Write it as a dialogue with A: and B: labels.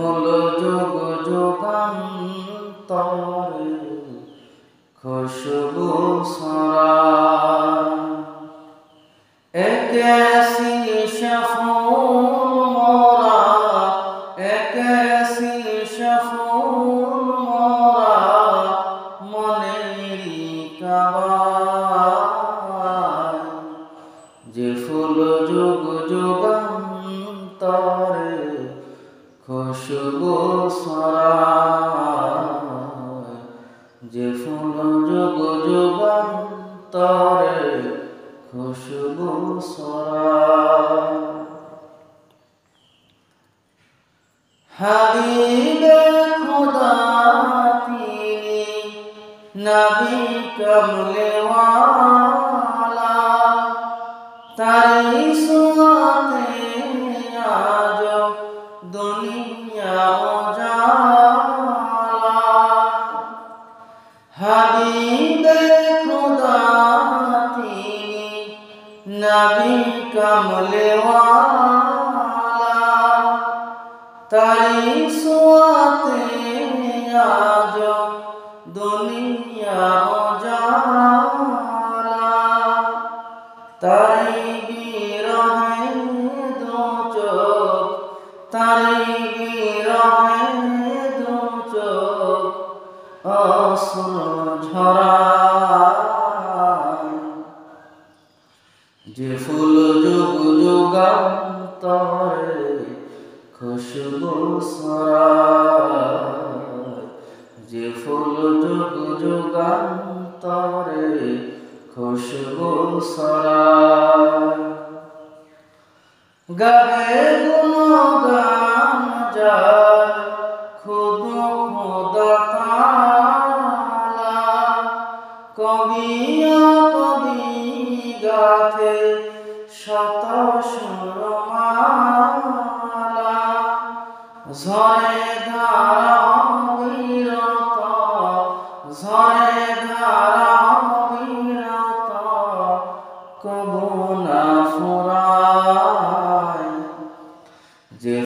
A: ফুল যুগ যুগান্তরে খুশবু ছড়ায়। এক শীষে ফুল মোরা, এক শীষে ফুল মোরা মনেরই কাবায়। যে ফুল যুগ যুগান্তরে খুশবু ছড়ায়, যে ফুল যুগ যুগান্তরে খুশবু ছড়ায়। হাবিবে খোদা তিনি নবী কমলে ওয়ালা, তারি সুন্নতে আজ দুনিয়া উজালা। হাবিবে খোদা তিনি নবী কমলে ওয়ালা, তারি সুন্নতে আজ দুনিয়া উজালা। তারি বিরহে দু চোখ, তারি বিরহে দু চোখ অশ্রু ঝরায়। যে ফুল যুগ যুগান্তরে খুশবু ছড়ায়, যে ফুল যুগ যুগান্তরে খুশবু ছড়ায়। গাহে গুণগান যার খুদ খোদা তাআলা, কবি কবি গাথে শত সুরমালা। ঝরে ধারা